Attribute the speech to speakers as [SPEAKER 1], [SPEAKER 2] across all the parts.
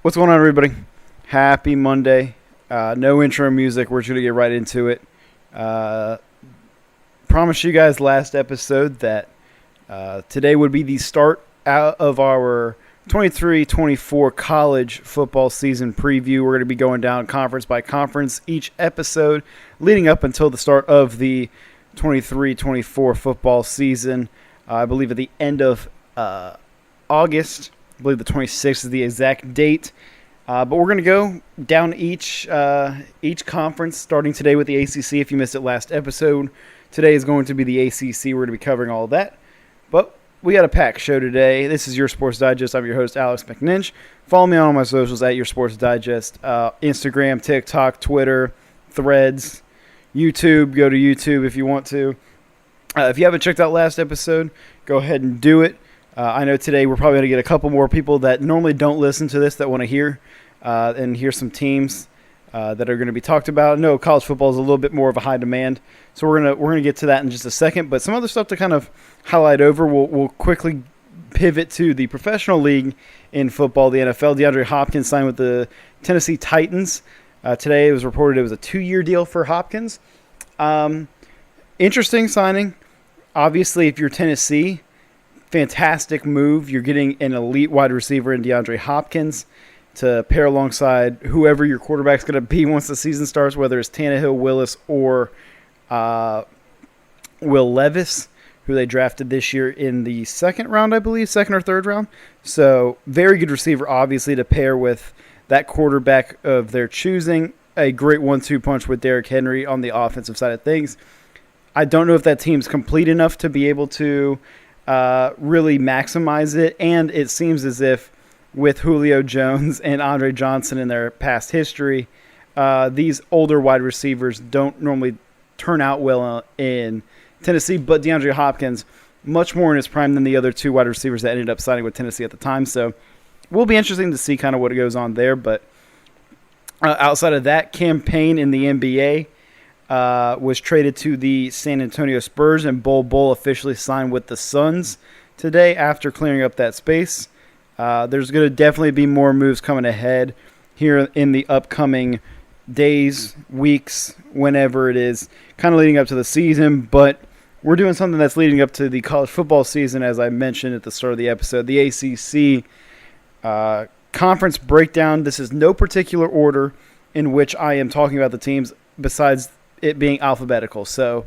[SPEAKER 1] What's going on, everybody? Happy Monday. No intro music. We're just going to get right into it. Promised you guys last episode that today would be the start out of our 23-24 college football season preview. We're going to be going down conference by conference each episode leading up until the start of the 23-24 football season. I believe at the end of August. I believe the 26th is the exact date. But we're going to go down each conference, starting today with the ACC. If you missed it last episode, today is going to be the ACC. We're going to be covering all of that. But we got a packed show today. This is Your Sports Digest. I'm your host, Alex McNinch. Follow me on all my socials at Your Sports Digest. Instagram, TikTok, Twitter, Threads, YouTube. Go to YouTube if you want to. If you haven't checked out last episode, go ahead and do it. I know today we're probably going to get a couple more people that normally don't listen to this that want to hear and hear some teams that are going to be talked about. I know college football is a little bit more of a high demand, so we're gonna get to that in just a second. But some other stuff to kind of highlight over. We'll quickly pivot to the professional league in football, the NFL. DeAndre Hopkins signed with the Tennessee Titans. Today it was reported it was a 2-year deal for Hopkins. Interesting signing. Obviously, if you're Tennessee, fantastic move. You're getting an elite wide receiver in DeAndre Hopkins to pair alongside whoever your quarterback's going to be once the season starts, whether it's Tannehill, Willis, or Will Levis, who they drafted this year in the second round, I believe, second or third round. So very good receiver, obviously, to pair with that quarterback of their choosing. A great 1-2 punch with Derrick Henry on the offensive side of things. I don't know if that team's complete enough to be able to really maximize it, and it seems as if with Julio Jones and Andre Johnson in their past history, these older wide receivers don't normally turn out well in Tennessee, but DeAndre Hopkins, much more in his prime than the other two wide receivers that ended up signing with Tennessee at the time, so it will be interesting to see kind of what goes on there. But outside of that, campaign in the NBA was traded to the San Antonio Spurs, and Bol officially signed with the Suns today after clearing up that space. There's going to definitely be more moves coming ahead here in the upcoming days, weeks, whenever it is, kind of leading up to the season. But we're doing something that's leading up to the college football season, as I mentioned at the start of the episode, the ACC conference breakdown. This is no particular order in which I am talking about the teams besides it being alphabetical. So,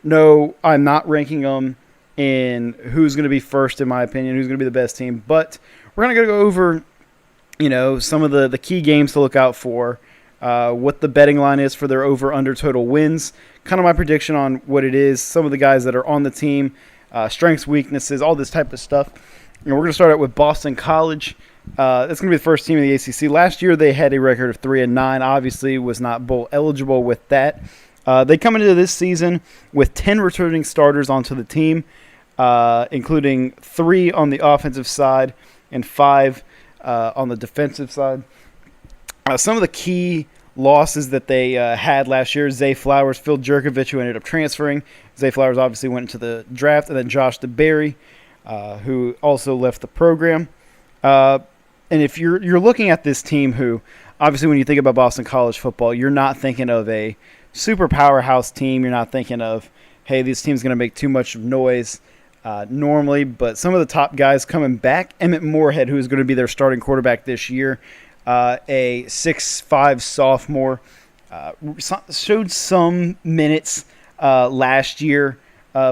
[SPEAKER 1] no, I'm not ranking them in who's going to be first, in my opinion, who's going to be the best team. But we're going to go over, some of the key games to look out for, what the betting line is for their over-under total wins, kind of my prediction on what it is, some of the guys that are on the team, strengths, weaknesses, all this type of stuff. We're going to start out with Boston College. That's going to be the first team in the ACC. Last year they had a record of 3-9. Obviously was not bowl eligible with that. They come into this season with 10 returning starters onto the team, including 3 on the offensive side and 5 on the defensive side. Some of the key losses that they had last year: Zay Flowers, Phil Jerkovich, who ended up transferring. Zay Flowers obviously went into the draft, and then Josh DeBerry, who also left the program. And if you're looking at this team, who obviously when you think about Boston College football, you're not thinking of a super powerhouse team. You're not thinking of, hey, this team's going to make too much noise normally. But some of the top guys coming back: Emmett Moorhead, who is going to be their starting quarterback this year, a 6'5" sophomore, showed some minutes last year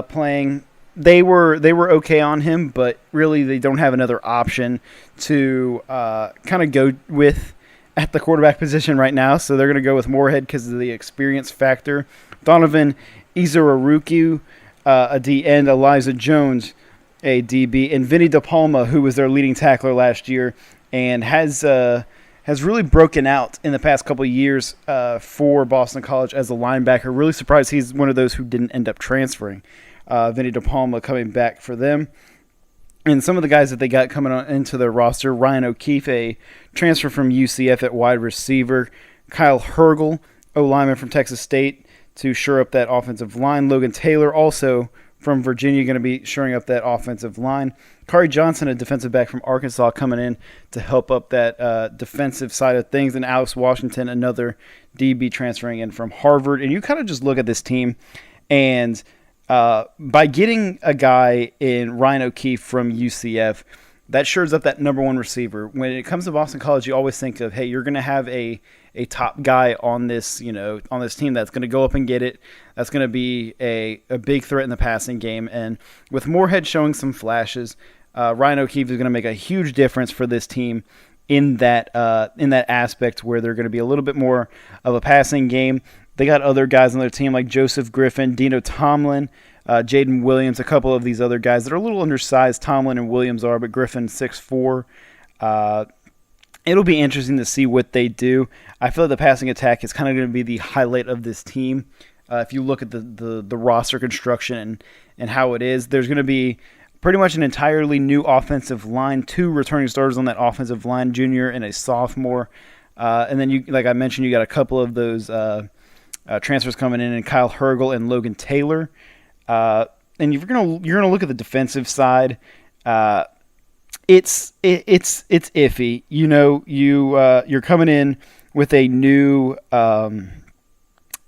[SPEAKER 1] playing. They were okay on him, but really they don't have another option to kind of go with at the quarterback position right now, so they're going to go with Moorhead because of the experience factor. Donovan Izararuku, a D-end, Elijah Jones, a DB, and Vinny DePalma, who was their leading tackler last year and has really broken out in the past couple of years for Boston College as a linebacker. Really surprised he's one of those who didn't end up transferring. Vinny DePalma coming back for them. And some of the guys that they got coming on into their roster: Ryan O'Keefe, a transfer from UCF at wide receiver; Kyle Hergel, O-lineman from Texas State, to shore up that offensive line; Logan Taylor, also from Virginia, going to be shoring up that offensive line. Kari Johnson, a defensive back from Arkansas, coming in to help up that defensive side of things. And Alex Washington, another DB transferring in from Harvard. And you kind of just look at this team, and by getting a guy in Ryan O'Keefe from UCF, that shores up that number one receiver. When it comes to Boston College, you always think of, hey, you're going to have a top guy on this, on this team that's going to go up and get it. That's going to be a big threat in the passing game. And with Moorhead showing some flashes, Ryan O'Keefe is going to make a huge difference for this team in that aspect where they're going to be a little bit more of a passing game. They got other guys on their team like Joseph Griffin, Dino Tomlin, Jaden Williams, a couple of these other guys that are a little undersized. Tomlin and Williams are, but Griffin 6'4". It'll be interesting to see what they do. I feel like the passing attack is kind of going to be the highlight of this team. If you look at the roster construction and how it is, there's going to be pretty much an entirely new offensive line, 2 returning starters on that offensive line, junior and a sophomore. And then, you, like I mentioned, you got a couple of those transfers coming in, and Kyle Hergel and Logan Taylor. And you're gonna look at the defensive side. It's iffy. You're coming in with a new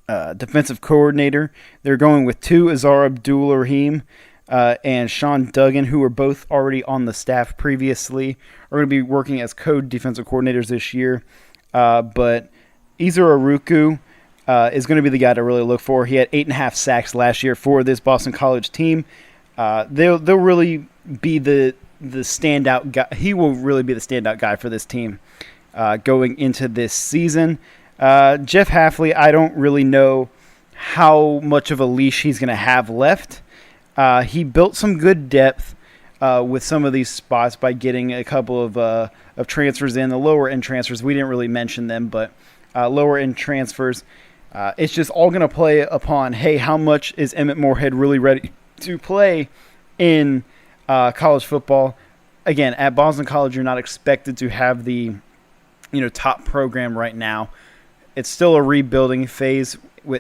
[SPEAKER 1] defensive coordinator. They're going with 2 Azar Abdul-Rahim and Sean Duggan, who were both already on the staff previously, are going to be working as co-defensive coordinators this year. But Izar Aruku is going to be the guy to really look for. He had 8.5 sacks last year for this Boston College team. They'll really be the standout guy. He will really be the standout guy for this team going into this season. Jeff Hafley, I don't really know how much of a leash he's going to have left. He built some good depth with some of these spots by getting a couple of transfers in. The lower end transfers, we didn't really mention them, but lower end transfers. It's just all going to play upon, hey, how much is Emmett Moorhead really ready to play in college football? Again, at Boston College, you're not expected to have the top program right now. It's still a rebuilding phase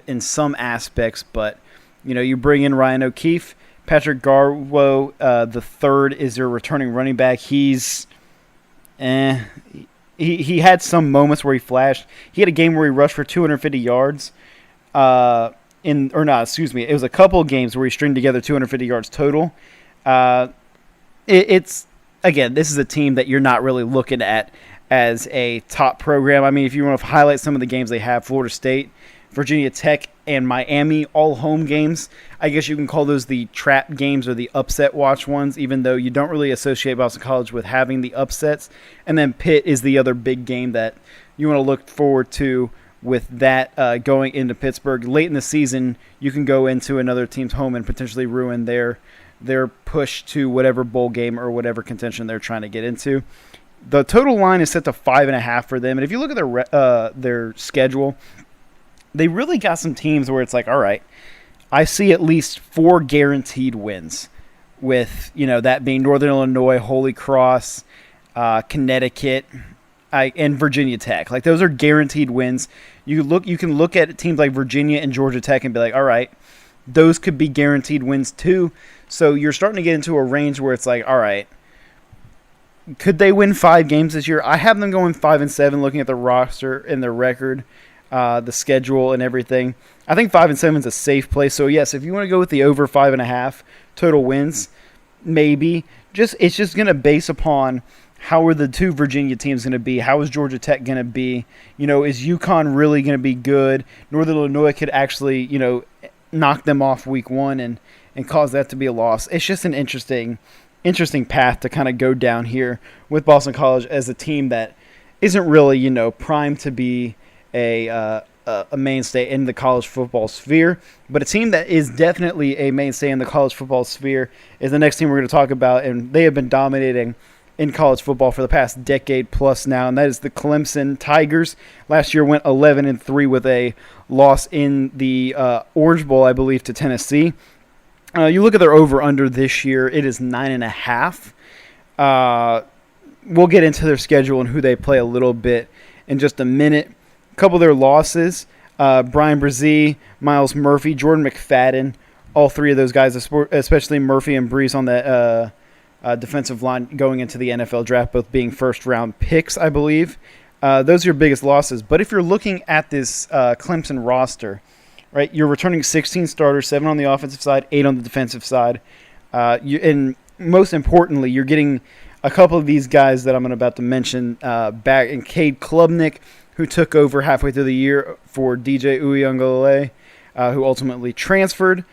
[SPEAKER 1] in some aspects, but you bring in Ryan O'Keefe. Patrick Garwo, the third, is your returning running back. He's He had some moments where he flashed. He had a game where he rushed for 250 yards. It was a couple of games where he stringed together 250 yards total. This is a team that you're not really looking at as a top program. I mean, if you want to highlight some of the games they have, Florida State, Virginia Tech, and Miami, all home games. I guess you can call those the trap games or the upset watch ones, even though you don't really associate Boston College with having the upsets. And then Pitt is the other big game that you want to look forward to with that going into Pittsburgh. Late in the season, you can go into another team's home and potentially ruin their push to whatever bowl game or whatever contention they're trying to get into. The total line is set to 5.5 for them. And if you look at their schedule, they really got some teams where it's like, all right, I see at least 4 guaranteed wins, with that being Northern Illinois, Holy Cross, Connecticut, and Virginia Tech. Like, those are guaranteed wins. You can look at teams like Virginia and Georgia Tech and be like, all right, those could be guaranteed wins too. So you're starting to get into a range where it's like, all right, could they win 5 games this year? I have them going 5-7, looking at the roster and their record, the schedule and everything. I think 5-7 is a safe place. So yes, if you want to go with the over 5.5 total wins, maybe. It's just going to base upon how are the 2 Virginia teams going to be? How is Georgia Tech going to be? Is UConn really going to be good? Northern Illinois could actually, knock them off week 1 and cause that to be a loss. It's just an interesting path to kind of go down here with Boston College as a team that isn't really, primed to be a mainstay in the college football sphere. But a team that is definitely a mainstay in the college football sphere is the next team we're going to talk about, and they have been dominating in college football for the past decade plus now, and that is the Clemson Tigers. Last year went 11-3 with a loss in the Orange Bowl, I believe, to Tennessee. You look at their over-under this year, it is 9.5. We'll get into their schedule and who they play a little bit in just a minute. A couple of their losses, Brian Brzee, Miles Murphy, Jordan McFadden, all three of those guys, especially Murphy and Brees on that defensive line going into the NFL draft, both being first-round picks, I believe. Those are your biggest losses. But if you're looking at this Clemson roster, right, you're returning 16 starters, 7 on the offensive side, 8 on the defensive side. And most importantly, you're getting a couple of these guys that I'm about to mention back, in Cade Klubnik, who took over halfway through the year for DJ Uiagalelei, who ultimately transferred.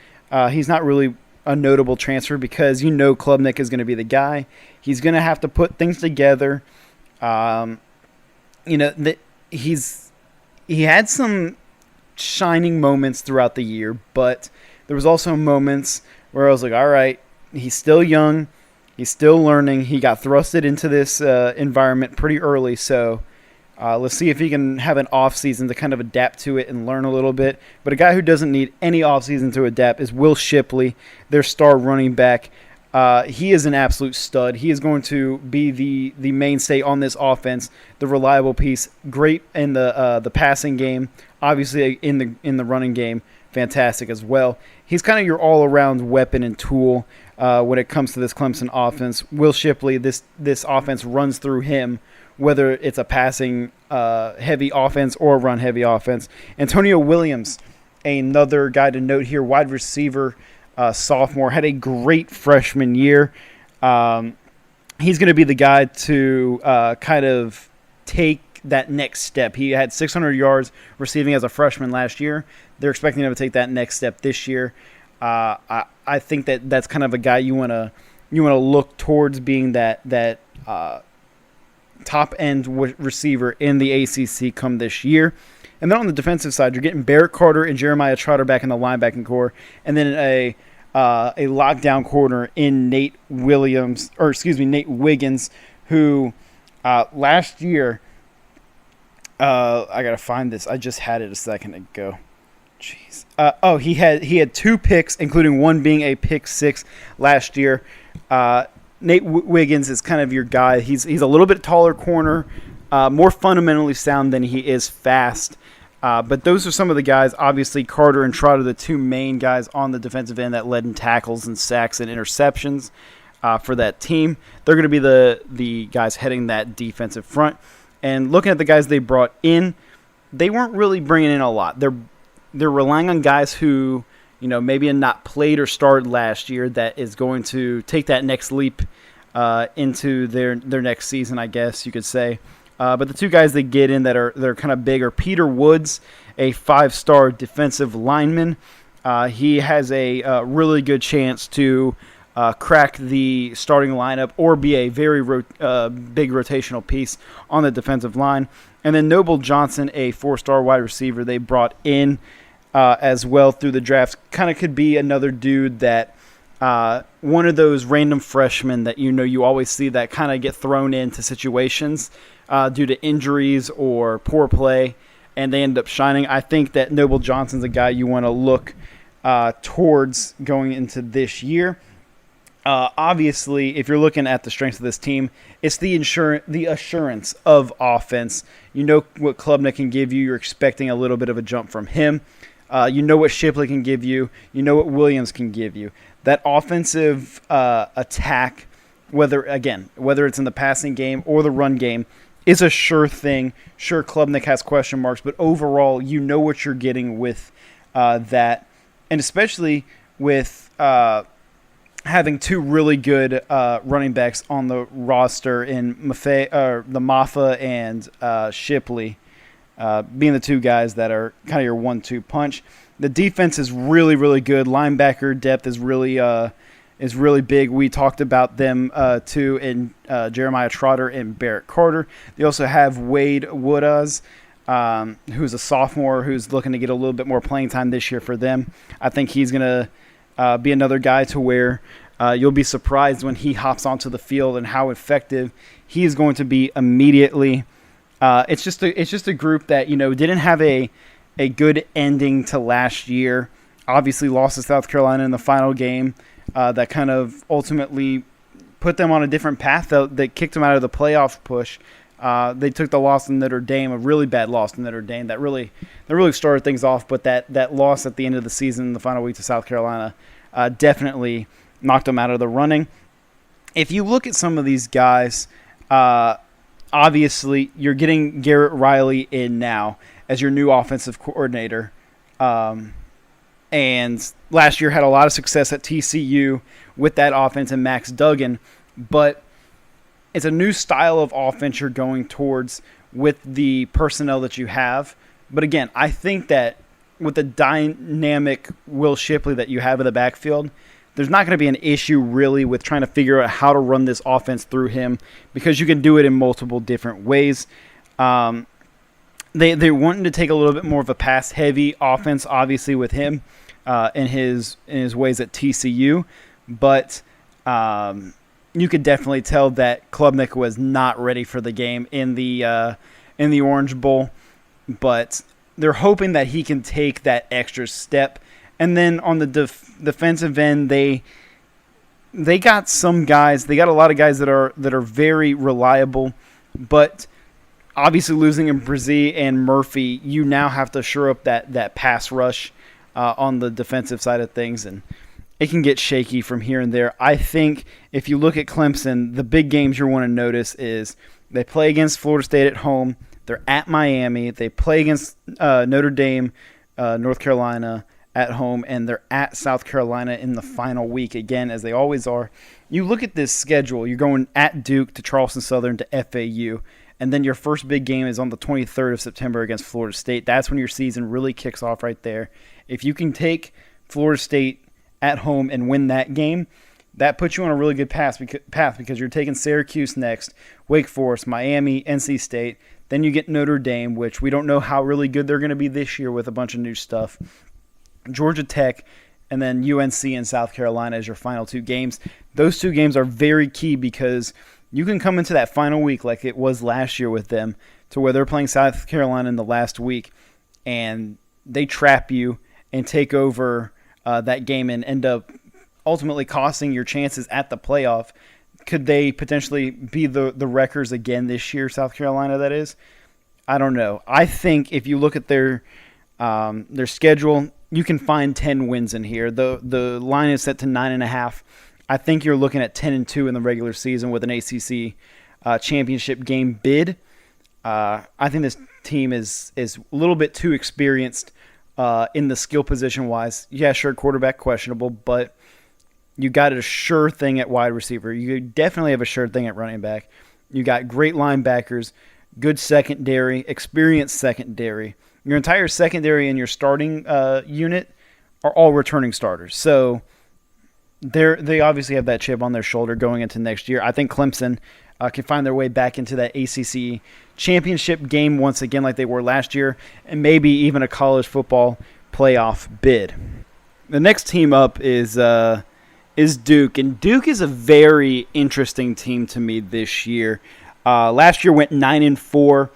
[SPEAKER 1] He's not really a notable transfer because Klubnik is going to be the guy. He's going to have to put things together. He had some shining moments throughout the year, but there was also moments where I was like, all right, he's still young, he's still learning. He got thrusted into this environment pretty early, so let's see if he can have an offseason to kind of adapt to it and learn a little bit. But a guy who doesn't need any offseason to adapt is Will Shipley, their star running back. He is an absolute stud. He is going to be the mainstay on this offense, the reliable piece. Great in the passing game, obviously in the running game, fantastic as well. He's kind of your all-around weapon and tool when it comes to this Clemson offense. Will Shipley, this offense runs through him, whether it's a passing heavy offense or a run heavy offense. Antonio Williams, another guy to note here, wide receiver. Sophomore, had a great freshman year. He's going to be the guy to kind of take that next step. He had 600 yards receiving as a freshman last year. They're expecting him to take that next step this year. I think that's kind of a guy you want to look towards being that top end receiver in the ACC come this year. And then on the defensive side, you're getting Barrett Carter and Jeremiah Trotter back in the linebacking core, and then a lockdown corner in Nate Wiggins, who last year, I gotta find this. I just had it a second ago. Jeez. He had 2 picks, including one being a pick 6 last year. Nate Wiggins is kind of your guy. He's a little bit taller corner, more fundamentally sound than he is fast. But those are some of the guys. Obviously, Carter and Trotter, the 2 main guys on the defensive end that led in tackles and sacks and interceptions for that team. They're going to be the guys heading that defensive front. And looking at the guys they brought in, they weren't really bringing in a lot. They're relying on guys who, maybe have not played or started last year that is going to take that next leap into their next season, I guess you could say. But the 2 guys they get in that are kind of big are Peter Woods, a 5-star defensive lineman. He has a really good chance to crack the starting lineup or be a very big rotational piece on the defensive line. And then Noble Johnson, a 4-star wide receiver they brought in as well through the drafts. Kind of could be another dude that one of those random freshmen that you always see that kind of get thrown into situations due to injuries or poor play, and they end up shining. I think that Noble Johnson's a guy you want to look towards going into this year. Obviously, if you're looking at the strengths of this team, it's the assurance of offense. You know what Klubnik can give you. You're expecting a little bit of a jump from him. You know what Shipley can give you. You know what Williams can give you. That offensive attack, whether it's in the passing game or the run game, is a sure thing. Sure, Klubnik has question marks, but overall, you know what you're getting with that. And especially with having 2 really good running backs on the roster in the Maffa and Shipley, being the 2 guys that are kind of your 1-2 punch. The defense is really, really good. Linebacker depth is really big. We talked about them too in Jeremiah Trotter and Barrett Carter. They also have Wade Woodaz, who's a sophomore who's looking to get a little bit more playing time this year for them. I think he's going to be another guy to where you'll be surprised when he hops onto the field and how effective he is going to be immediately. It's just a group that didn't have a good ending to last year. Obviously lost to South Carolina in the final game. That kind of ultimately put them on a different path that kicked them out of the playoff push. They took the loss to Notre Dame, a really bad loss to Notre Dame that really started things off. But that loss at the end of the season, in the final week to South Carolina, definitely knocked them out of the running. If you look at some of these guys, obviously you're getting Garrett Riley in now as your new offensive coordinator. And last year had a lot of success at TCU with that offense and Max Duggan. But it's a new style of offense you're going towards with the personnel that you have. But again, I think that with the dynamic Will Shipley that you have in the backfield, there's not going to be an issue really with trying to figure out how to run this offense through him because you can do it in multiple different ways. They're wanting to take a little bit more of a pass-heavy offense, obviously, with him in his ways at TCU. But you could definitely tell that Klubnik was not ready for the game in the Orange Bowl. But they're hoping that he can take that extra step. And then on the defensive end, they got some guys. They got a lot of guys that are very reliable. But obviously losing in Brzee and Murphy, you now have to shore up that pass rush on the defensive side of things. And it can get shaky from here and there. I think if you look at Clemson, the big games you want to notice is they play against Florida State at home. They're at Miami. They play against Notre Dame, North Carolina at home, and they're at South Carolina in the final week, again, as they always are. You look at this schedule. You're going at Duke to Charleston Southern to FAU, and then your first big game is on the 23rd of September against Florida State. That's when your season really kicks off right there. If you can take Florida State at home and win that game, that puts you on a really good path because you're taking Syracuse next, Wake Forest, Miami, NC State. Then you get Notre Dame, which we don't know how really good they're going to be this year with a bunch of new stuff. Georgia Tech, and then UNC and South Carolina as your final two games. Those two games are very key because you can come into that final week like it was last year with them to where they're playing South Carolina in the last week, and they trap you and take over that game and end up ultimately costing your chances at the playoff. Could they potentially be the wreckers again this year, South Carolina, that is? I don't know. I think if you look at their schedule, you can find 10 wins in here. The line is set to 9.5. I think you're looking at 10-2 in the regular season with an ACC championship game bid. I think this team is a little bit too experienced in the skill position wise. Yeah, sure, quarterback questionable, but you got a sure thing at wide receiver. You definitely have a sure thing at running back. You got great linebackers, good secondary, experienced secondary. Your entire secondary and your starting unit are all returning starters. So they obviously have that chip on their shoulder going into next year. I think Clemson can find their way back into that ACC championship game once again like they were last year, and maybe even a college football playoff bid. The next team up is Duke, and Duke is a very interesting team to me this year. Last year went 9-4.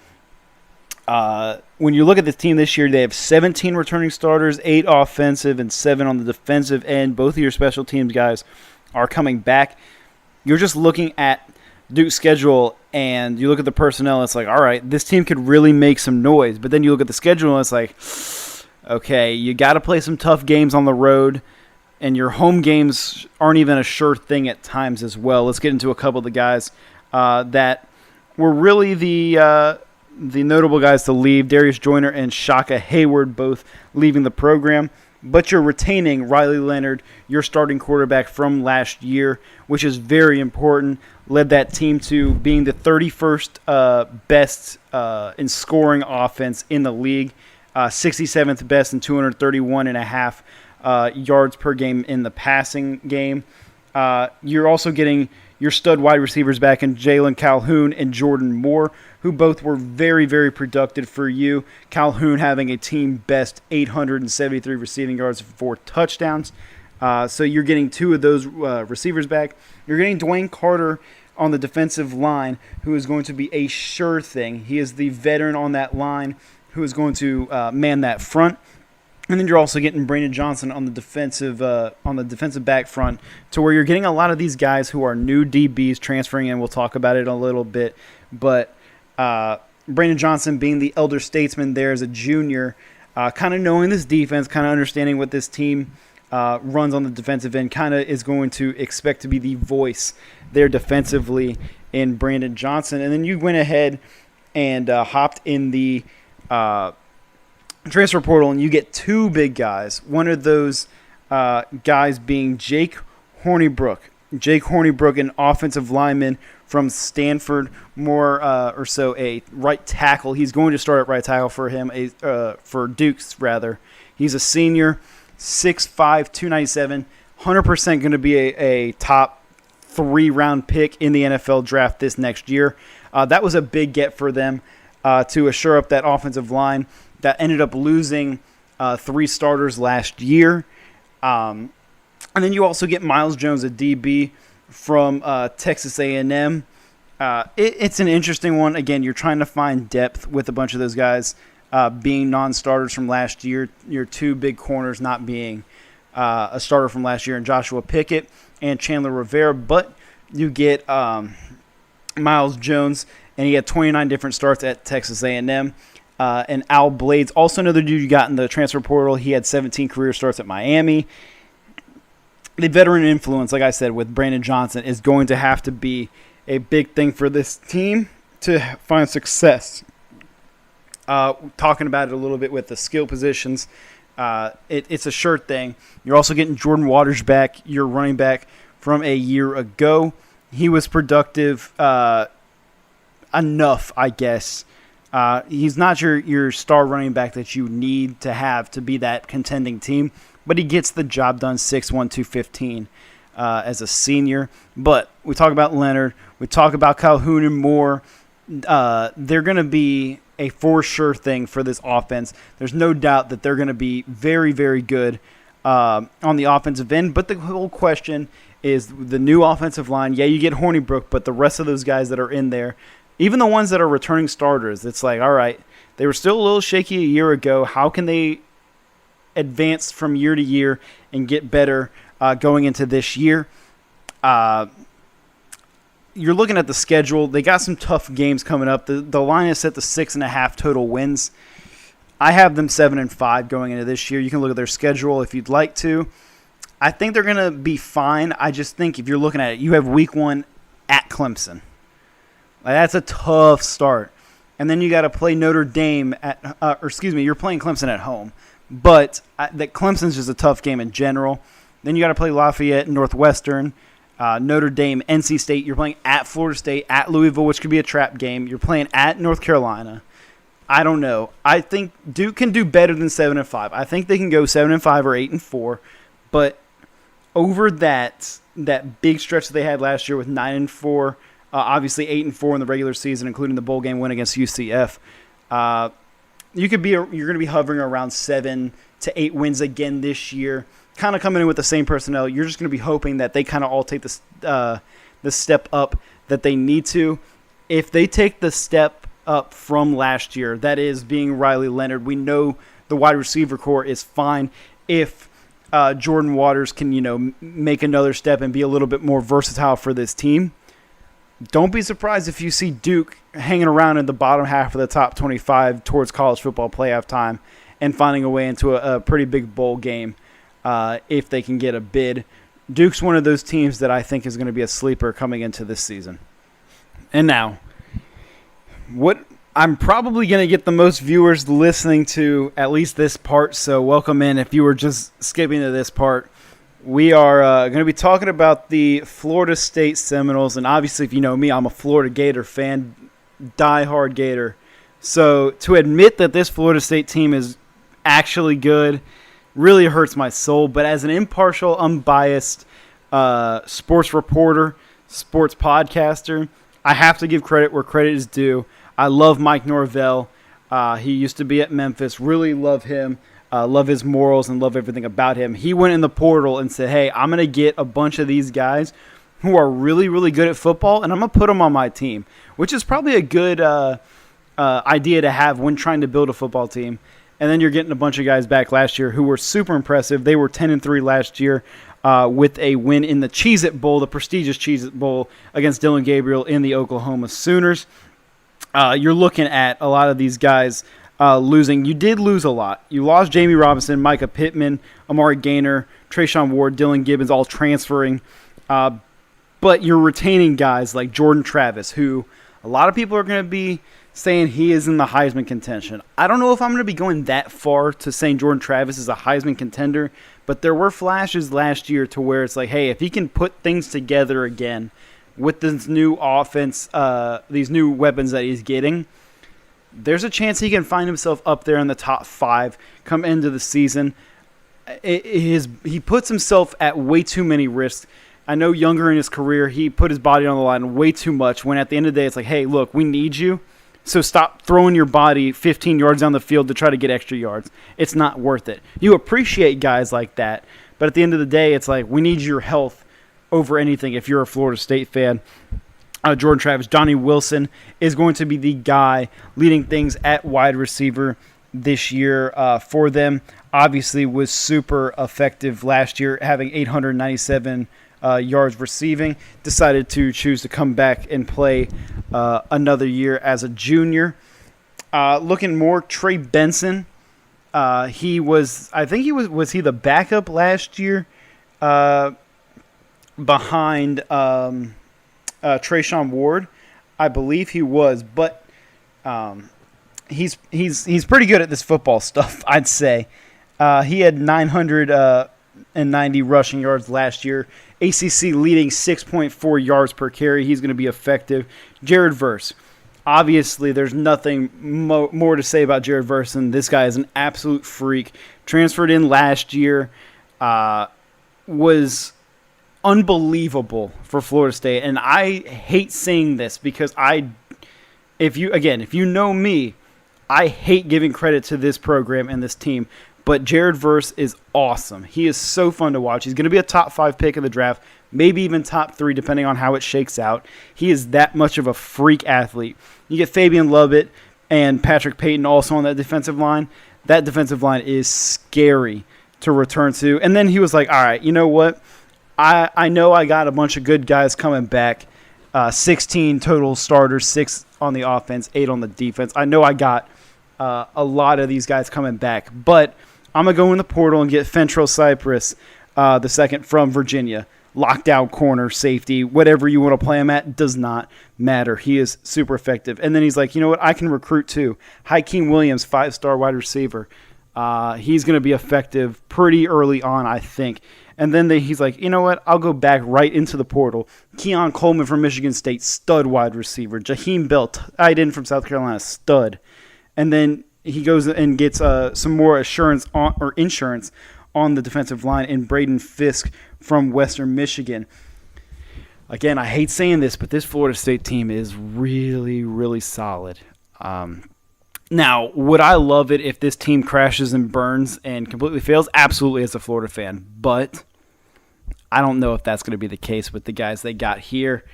[SPEAKER 1] When you look at this team this year, they have 17 returning starters, 8 offensive, and 7 on the defensive end. Both of your special teams guys are coming back. You're just looking at Duke's schedule, and you look at the personnel, and it's like, all right, this team could really make some noise. But then you look at the schedule, and it's like, okay, you got to play some tough games on the road, and your home games aren't even a sure thing at times as well. Let's get into a couple of the guys that were really the notable guys to leave. Darius Joyner and Shaka Hayward both leaving the program. But you're retaining Riley Leonard, your starting quarterback from last year, which is very important. Led that team to being the 31st best in scoring offense in the league, 67th best in 231.5 yards per game in the passing game. You're also getting your stud wide receivers back in Jalen Calhoun and Jordan Moore, who both were very, very productive for you. Calhoun having a team best 873 receiving yards for 4 touchdowns. So you're getting 2 of those receivers back. You're getting Dwayne Carter on the defensive line, who is going to be a sure thing. He is the veteran on that line who is going to man that front. And then you're also getting Brandon Johnson on the defensive back front, to where you're getting a lot of these guys who are new DBs transferring in. We'll talk about it in a little bit, but Brandon Johnson being the elder statesman there as a junior, kind of knowing this defense, kind of understanding what this team runs on the defensive end, kind of is going to expect to be the voice there defensively in Brandon Johnson. And then you went ahead and hopped in the transfer portal, and you get two big guys. One of those guys being Jake Hornibrook. Jake Hornibrook, an offensive lineman from Stanford, more or so a right tackle. He's going to start at right tackle for him, for Dukes rather. He's a senior, 6'5", 297, 100% going to be a top 3-round pick in the NFL draft this next year. That was a big get for them to assure up that offensive line that ended up losing 3 starters last year. And then you also get Miles Jones, a DB from Texas A&M. It's an interesting one. Again, you're trying to find depth with a bunch of those guys being non-starters from last year. Your 2 big corners not being a starter from last year, and Joshua Pickett and Chandler Rivera. But you get Miles Jones, and he had 29 different starts at Texas A&M. And Al Blades, also another dude you got in the transfer portal. He had 17 career starts at Miami. The veteran influence, like I said, with Brandon Johnson is going to have to be a big thing for this team to find success. Talking about it a little bit with the skill positions, it's a sure thing. You're also getting Jordan Waters back, your running back from a year ago. He was productive enough, I guess. He's not your star running back that you need to have to be that contending team, but he gets the job done, 6'1", 215 as a senior. But we talk about Leonard. We talk about Calhoun and Moore. They're going to be a for sure thing for this offense. There's no doubt that they're going to be very, very good on the offensive end. But the whole question is the new offensive line. Yeah, you get Hornibrook, but the rest of those guys that are in there, even the ones that are returning starters, it's like, all right, they were still a little shaky a year ago. How can they advance from year to year and get better going into this year? You're looking at the schedule. They got some tough games coming up. The line is set to 6.5 total wins. I have them 7-5 going into this year. You can look at their schedule if you'd like to. I think they're going to be fine. I just think if you're looking at it, you have week 1 at Clemson. That's a tough start. And then you got to play Notre Dame you're playing Clemson at home. But that Clemson's just a tough game in general. Then you got to play Lafayette and Northwestern, Notre Dame, NC State. You're playing at Florida State, at Louisville, which could be a trap game. You're playing at North Carolina. I don't know. I think Duke can do better than 7-5. I think they can go 7-5 or 8-4. But over that big stretch that they had last year with 9-4, obviously 8-4 in the regular season, including the bowl game win against UCF, you're going to be hovering around 7 to 8 wins again this year. Kind of coming in with the same personnel. You're just going to be hoping that they kind of all take the step up that they need to. If they take the step up from last year, that is being Riley Leonard, we know the wide receiver core is fine. If Jordan Waters can, make another step and be a little bit more versatile for this team, don't be surprised if you see Duke hanging around in the bottom half of the top 25 towards college football playoff time and finding a way into a pretty big bowl game if they can get a bid. Duke's one of those teams that I think is going to be a sleeper coming into this season. And now, what I'm probably going to get the most viewers listening to at least this part, so welcome in if you were just skipping to this part. We are going to be talking about the Florida State Seminoles, and obviously, if you know me, I'm a Florida Gator fan, diehard Gator. So to admit that this Florida State team is actually good really hurts my soul, but as an impartial, unbiased sports reporter, sports podcaster, I have to give credit where credit is due. I love Mike Norvell. He used to be at Memphis. Really love him. Love his morals and love everything about him. He went in the portal and said, hey, I'm going to get a bunch of these guys who are really, really good at football, and I'm going to put them on my team, which is probably a good idea to have when trying to build a football team. And then you're getting a bunch of guys back last year who were super impressive. They were 10-3 last year with a win in the Cheez-It Bowl, the prestigious Cheez-It Bowl against Dylan Gabriel in the Oklahoma Sooners. you're looking at a lot of these guys losing. You did lose a lot. You lost Jamie Robinson, Micah Pittman, Amari Gaynor, Trayshawn Ward, Dylan Gibbons, all transferring. But you're retaining guys like Jordan Travis, who a lot of people are going to be saying he is in the Heisman contention. I don't know if I'm going to be going that far to saying Jordan Travis is a Heisman contender, but there were flashes last year to where it's like, hey, if he can put things together again with this new offense, these new weapons that he's getting, there's a chance he can find himself up there in the top 5 come into the season. He puts himself at way too many risks. I know younger in his career, he put his body on the line way too much when at the end of the day, it's like, hey, look, we need you. So stop throwing your body 15 yards down the field to try to get extra yards. It's not worth it. You appreciate guys like that, but at the end of the day, it's like we need your health over anything if you're a Florida State fan. Jordan Travis, Johnny Wilson is going to be the guy leading things at wide receiver this year for them. Obviously was super effective last year, having 897 yards receiving. Decided to choose to come back and play another year as a junior. Looking more, Trey Benson. He was he the backup last year behind Trayshawn Ward? I believe he was, but he's pretty good at this football stuff, I'd say. He had 990 rushing yards last year. ACC leading 6.4 yards per carry. He's going to be effective. Jared Verse. Obviously, there's nothing more to say about Jared Verse than this guy is an absolute freak. Transferred in last year. Was unbelievable for Florida State. And I hate saying this because if you know me, I hate giving credit to this program and this team. But Jared Verse is awesome. He is so fun to watch. He's going to be a top 5 pick of the draft, maybe even top 3, depending on how it shakes out. He is that much of a freak athlete. You get Fabian Lovett and Patrick Payton also on that defensive line. That defensive line is scary to return to. And then he was like, all right, you know what? I know I got a bunch of good guys coming back. 16 total starters, 6 on the offense, 8 on the defense. I know I got a lot of these guys coming back, but I'm going to go in the portal and get Fentrell Cypress, the second from Virginia. Lockdown corner, safety, whatever you want to play him at does not matter. He is super effective. And then he's like, you know what? I can recruit too. Hakeem Williams, 5-star wide receiver. He's going to be effective pretty early on, I think. And then he's like, you know what? I'll go back right into the portal. Keon Coleman from Michigan State, stud wide receiver. Jaheim Bell, tight end from South Carolina, stud. And then he goes and gets some more insurance on the defensive line in Braden Fisk from Western Michigan. Again, I hate saying this, but this Florida State team is really, really solid. Now, would I love it if this team crashes and burns and completely fails? Absolutely, as a Florida fan. But I don't know if that's going to be the case with the guys they got here.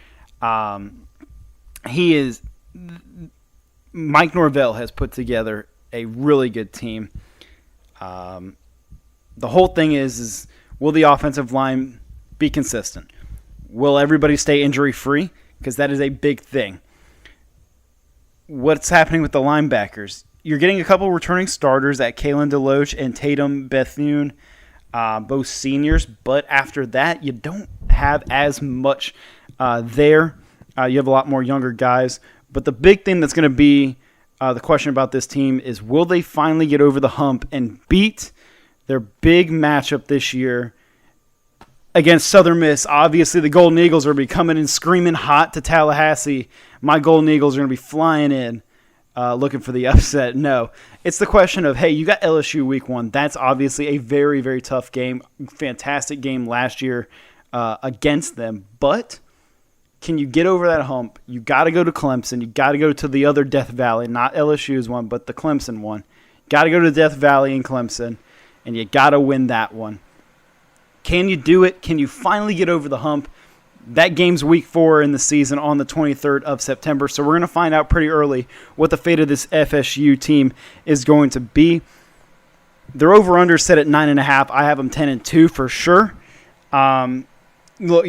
[SPEAKER 1] Mike Norvell has put together a really good team. The whole thing is will the offensive line be consistent? Will everybody stay injury-free? Because that is a big thing. What's happening with the linebackers? You're getting a couple returning starters at Kalen DeLoach and Tatum Bethune, both seniors. But after that, you don't have as much there. You have a lot more younger guys. But the big thing that's going to be the question about this team is, will they finally get over the hump and beat their big matchup this year against Southern Miss? Obviously, the Golden Eagles are going to be coming in screaming hot to Tallahassee. My Golden Eagles are going to be flying in looking for the upset. No, it's the question of, hey, you got LSU week 1. That's obviously a very, very tough game. Fantastic game last year against them. But can you get over that hump? You got to go to Clemson. You got to go to the other Death Valley, not LSU's one, but the Clemson one. Got to go to Death Valley in Clemson, and you got to win that one. Can you do it? Can you finally get over the hump? That game's week 4 in the season on the 23rd of September, so we're going to find out pretty early what the fate of this FSU team is going to be. Their over-under set at 9.5. I have them 10-2 for sure. Look,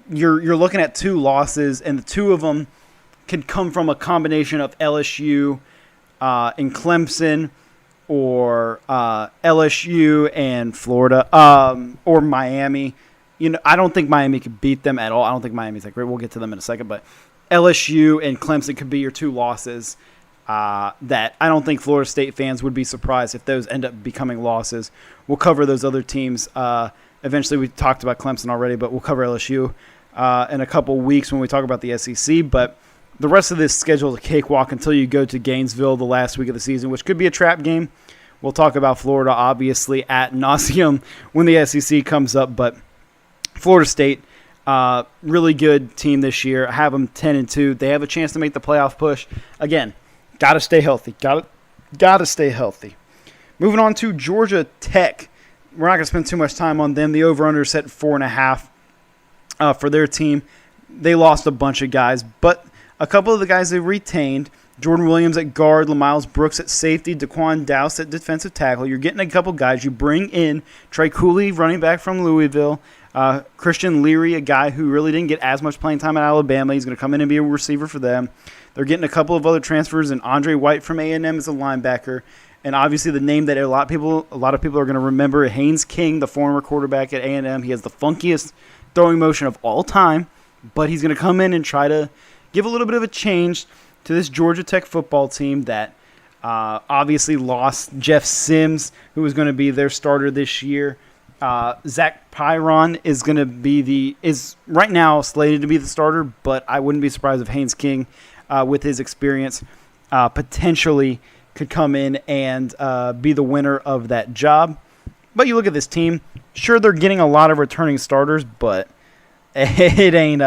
[SPEAKER 1] you're looking at 2 losses, and the 2 of them could come from a combination of LSU and Clemson, or LSU and Florida, or Miami. I don't think Miami could beat them at all. I don't think Miami's that great. We'll get to them in a second, but LSU and Clemson could be your two losses. That I don't think Florida State fans would be surprised if those end up becoming losses. We'll cover those other teams. Eventually, we talked about Clemson already, but we'll cover LSU in a couple weeks when we talk about the SEC. But the rest of this schedule is a cakewalk until you go to Gainesville the last week of the season, which could be a trap game. We'll talk about Florida, obviously, at nauseum when the SEC comes up. But Florida State, really good team this year. I have them 10-2. They have a chance to make the playoff push. Again, got to stay healthy. Got to stay healthy. Moving on to Georgia Tech. We're not going to spend too much time on them. The over-under is set 4.5 for their team. They lost a bunch of guys, but a couple of the guys they retained, Jordan Williams at guard, LaMiles Brooks at safety, Daquan Dowse at defensive tackle. You're getting a couple guys. You bring in Trey Cooley, running back from Louisville, Christian Leary, a guy who really didn't get as much playing time at Alabama. He's going to come in and be a receiver for them. They're getting a couple of other transfers, and Andre White from A&M is a linebacker. And obviously the name that a lot of people are going to remember, Haynes King, the former quarterback at A&M. He has the funkiest throwing motion of all time, but he's going to come in and try to give a little bit of a change to this Georgia Tech football team that obviously lost Jeff Sims, who was going to be their starter this year. Zach Pyron is right now slated to be the starter, but I wouldn't be surprised if Haynes King, with his experience, potentially could come in and be the winner of that job. But you look at this team, sure they're getting a lot of returning starters, but it ain't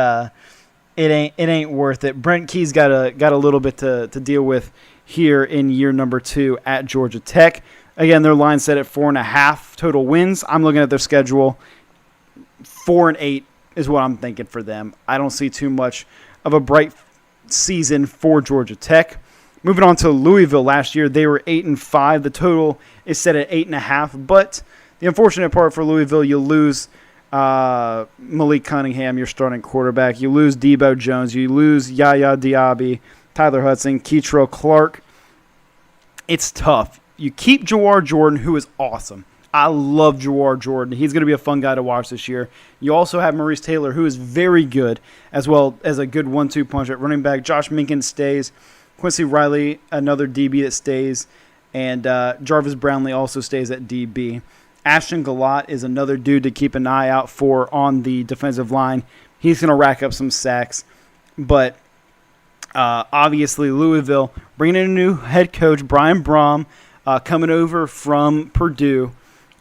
[SPEAKER 1] worth it. Brent Key's got a little bit to deal with here in year number 2 at Georgia Tech. Again, their line set at 4.5 total wins. I'm looking at their schedule. 4-8 is what I'm thinking for them. I don't see too much of a bright season for Georgia Tech. Moving on to Louisville last year, they were 8-5. The total is set at 8.5. But the unfortunate part for Louisville, you lose Malik Cunningham, your starting quarterback. You lose Debo Jones. You lose Yaya Diaby, Tyler Hudson, Keitrell Clark. It's tough. You keep Jawar Jordan, who is awesome. I love Jawar Jordan. He's going to be a fun guy to watch this year. You also have Maurice Taylor, who is very good, as well as a good 1-2 punch at running back. Josh Minkins stays. Quincy Riley, another DB that stays. And Jarvis Brownlee also stays at DB. Ashton Galat is another dude to keep an eye out for on the defensive line. He's going to rack up some sacks. But obviously Louisville bringing in a new head coach, Brian Brom, coming over from Purdue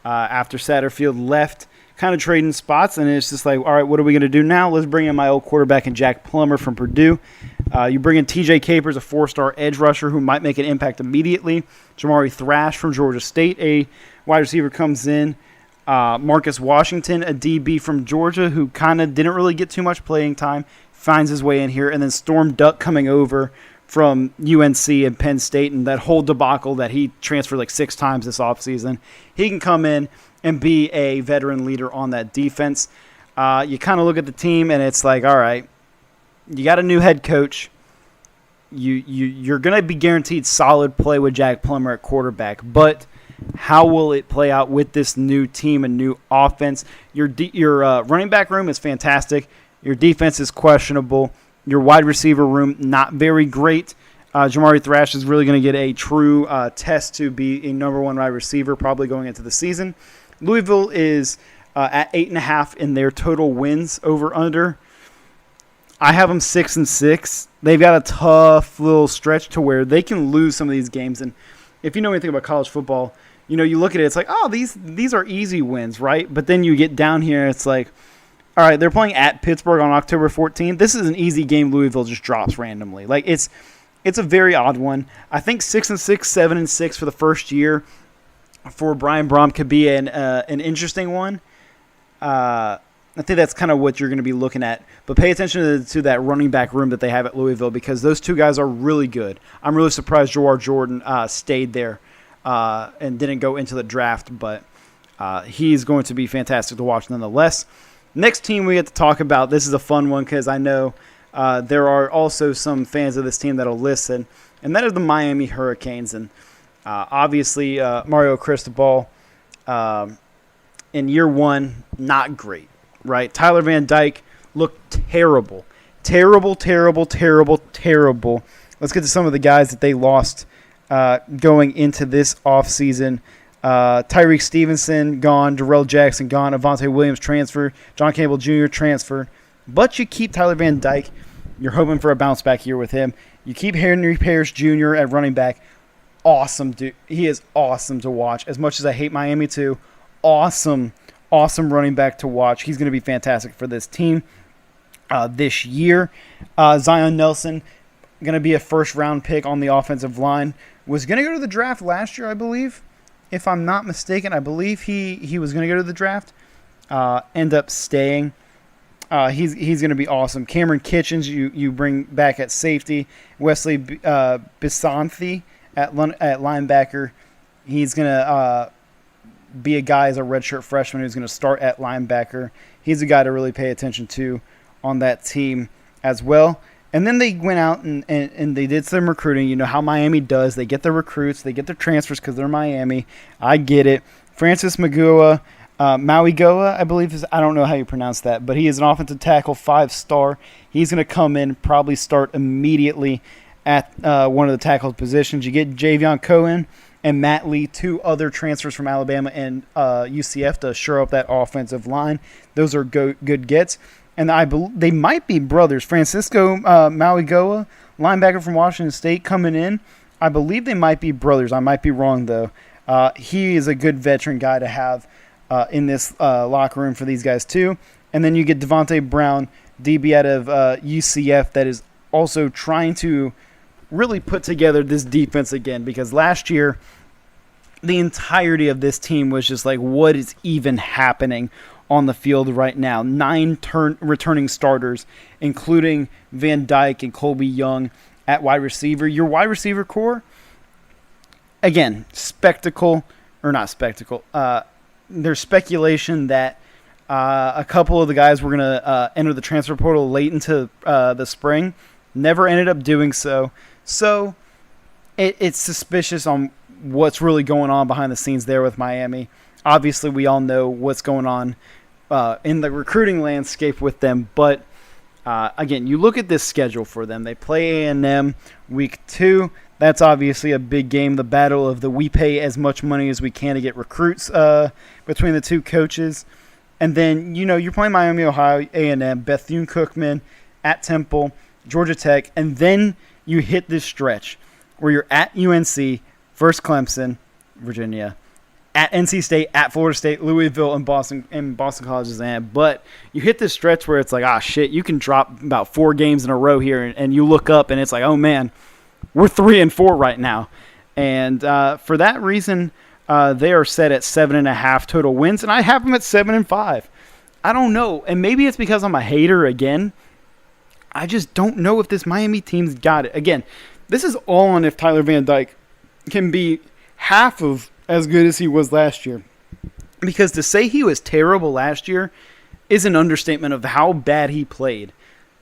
[SPEAKER 1] after Satterfield left, kind of trading spots. And it's just like, all right, what are we going to do now? Let's bring in my old quarterback and Jack Plummer from Purdue. You bring in TJ Capers, a 4-star edge rusher who might make an impact immediately. Jamari Thrash from Georgia State, a wide receiver, comes in. Marcus Washington, a DB from Georgia who kind of didn't really get too much playing time, finds his way in here. And then Storm Duck coming over from UNC and Penn State, and that whole debacle that he transferred like 6 times this offseason. He can come in and be a veteran leader on that defense. You kind of look at the team, and it's like, all right, you got a new head coach. You're going to be guaranteed solid play with Jack Plummer at quarterback, but how will it play out with this new team and new offense? Your running back room is fantastic. Your defense is questionable. Your wide receiver room, not very great. Jamari Thrash is really going to get a true test to be a number 1 wide receiver probably going into the season. Louisville is at 8.5 in their total wins over under. I have them 6-6. They've got a tough little stretch to where they can lose some of these games. And if you know anything about college football, you look at it, it's like, oh, these are easy wins, right? But then you get down here, it's like, all right, they're playing at Pittsburgh on October 14th. This is an easy game Louisville just drops randomly. Like, it's a very odd one. I think 6-6, 7-6 for the first year for Brian Brom could be an interesting one. I think that's kind of what you're going to be looking at. But pay attention to that running back room that they have at Louisville because those 2 guys are really good. I'm really surprised Jawar Jordan stayed there and didn't go into the draft, but he's going to be fantastic to watch nonetheless. Next team we get to talk about, this is a fun one because I know there are also some fans of this team that'll listen, and that is the Miami Hurricanes. And obviously, Mario Cristobal in year one, not great, right? Tyler Van Dyke looked terrible. Terrible. Let's get to some of the guys that they lost going into this offseason. Tyreek Stevenson gone, Darrell Jackson gone, Avonte Williams transfer, John Campbell Jr. transferred. But you keep Tyler Van Dyke. You're hoping for a bounce back year with him. You keep Henry Parrish Jr. at running back. Awesome, dude. He is awesome to watch. As much as I hate Miami too, awesome running back to watch. He's going to be fantastic for this team this year. Zion Nelson, going to be a first-round pick on the offensive line. Was going to go to the draft last year, I believe. If I'm not mistaken, I believe he was going to go to the draft. End up staying. He's going to be awesome. Cameron Kitchens, you bring back at safety. Wesley Bisonthi at linebacker. He's going to be a guy as a redshirt freshman who's going to start at linebacker. He's a guy to really pay attention to on that team as well. And then they went out and they did some recruiting. You know how Miami does. They get their recruits. They get their transfers because they're Miami. I get it. Francis Mauigoa, I believe I don't know how you pronounce that, but he is an offensive tackle, 5-star. He's going to come in, probably start immediately at one of the tackle positions. You get Javion Cohen and Matt Lee, 2 other transfers from Alabama and UCF to shore up that offensive line. Those are good gets. And they might be brothers. Francisco Mauigoa, linebacker from Washington State, coming in. I believe they might be brothers. I might be wrong, though. He is a good veteran guy to have in this locker room for these guys, too. And then you get Devontae Brown, DB out of UCF, that is also trying to really put together this defense again. Because last year, the entirety of this team was just like, what is even happening on the field right now? 9 returning starters, including Van Dyke and Colby Young at wide receiver. Your wide receiver core, again, there's speculation that a couple of the guys were going to enter the transfer portal late into the spring. Never ended up doing so. So it's suspicious on what's really going on behind the scenes there with Miami. Obviously, we all know what's going on in the recruiting landscape with them. But, again, you look at this schedule for them. They play A&M week 2. That's obviously a big game, the battle of we pay as much money as we can to get recruits between the two coaches. And then, you're playing Miami, Ohio, A&M, Bethune-Cookman, at Temple, Georgia Tech. And then you hit this stretch where you're at UNC, versus Clemson, Virginia, at NC State, at Florida State, Louisville, and Boston College's and. But you hit this stretch where it's like, shit, you can drop about 4 games in a row here, and you look up and it's like, oh man, we're 3-4 right now. And for that reason, they are set at 7.5 total wins, and I have them at 7-5. I don't know, and maybe it's because I'm a hater again. I just don't know if this Miami team's got it. Again, this is all on if Tyler Van Dyke can be half of as good as he was last year. Because to say he was terrible last year is an understatement of how bad he played.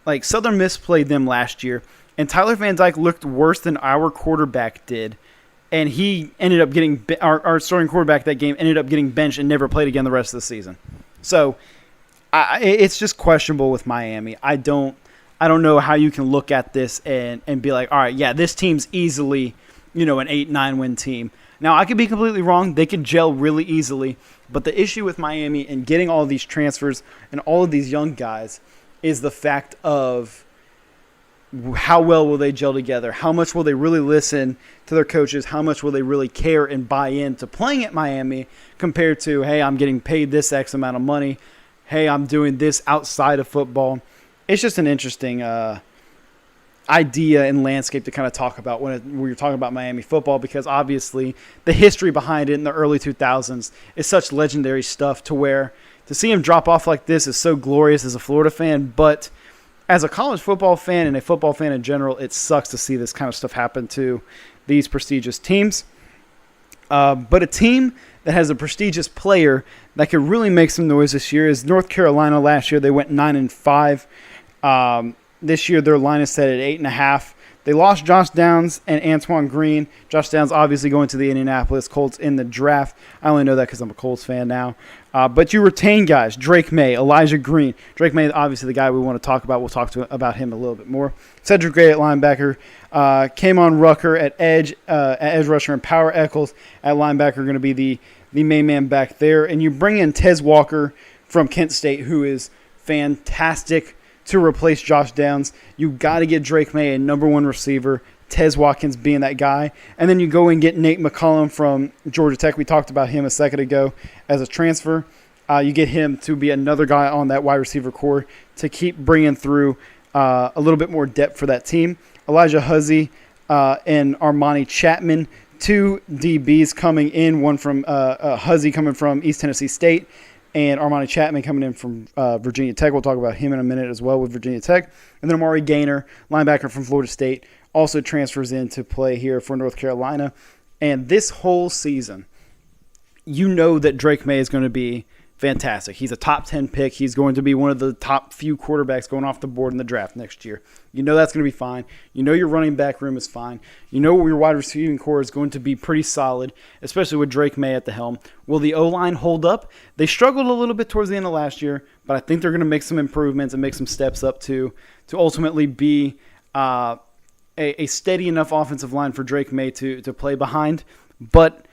[SPEAKER 1] Like, Southern Miss played them last year, and Tyler Van Dyke looked worse than our quarterback did. And he ended up getting our starting quarterback that game ended up getting benched and never played again the rest of the season. So it's just questionable with Miami. I don't know how you can look at this and be like, all right, yeah, this team's easily, an 8-9 win team. Now, I could be completely wrong. They could gel really easily. But the issue with Miami and getting all of these transfers and all of these young guys is the fact of how well will they gel together? How much will they really listen to their coaches? How much will they really care and buy into playing at Miami compared to, hey, I'm getting paid this X amount of money. Hey, I'm doing this outside of football. It's just an interesting idea and landscape to kind of talk about when you're talking about Miami football, because obviously the history behind it in the early 2000s is such legendary stuff to where to see him drop off like this is so glorious as a Florida fan, but as a college football fan and a football fan in general, it sucks to see this kind of stuff happen to these prestigious teams. But a team that has a prestigious player that could really make some noise this year is North Carolina. Last year they went 9-5. This year, their line is set at 8.5. They lost Josh Downs and Antoine Green. Josh Downs obviously going to the Indianapolis Colts in the draft. I only know that because I'm a Colts fan now. But you retain guys, Drake May, Elijah Green. Drake May, obviously the guy we want to talk about. We'll talk about him a little bit more. Cedric Gray at linebacker. Kamon Rucker at edge rusher, and Power Eccles at linebacker are going to be the main man back there. And you bring in Tez Walker from Kent State, who is fantastic to replace Josh Downs. You got to get Drake May a number one receiver, Tez Watkins being that guy. And then you go and get Nate McCollum from Georgia Tech. We talked about him a second ago as a transfer. You get him to be another guy on that wide receiver core to keep bringing through a little bit more depth for that team. Elijah Huzzie and Armani Chapman, two DBs coming in, one from Huzzie coming from East Tennessee State, and Armani Chapman coming in from Virginia Tech. We'll talk about him in a minute as well with Virginia Tech. And then Amari Gaynor, linebacker from Florida State, also transfers in to play here for North Carolina. And this whole season, you know that Drake May is going to be fantastic. He's a top 10 pick. He's going to be one of the top few quarterbacks going off the board in the draft next year. You know that's going to be fine. You know your running back room is fine. You know your wide receiving core is going to be pretty solid, especially with Drake May at the helm. Will the O-line hold up? They struggled a little bit towards the end of last year, but I think they're going to make some improvements and make some steps up to ultimately be a steady enough offensive line for Drake May to play behind. But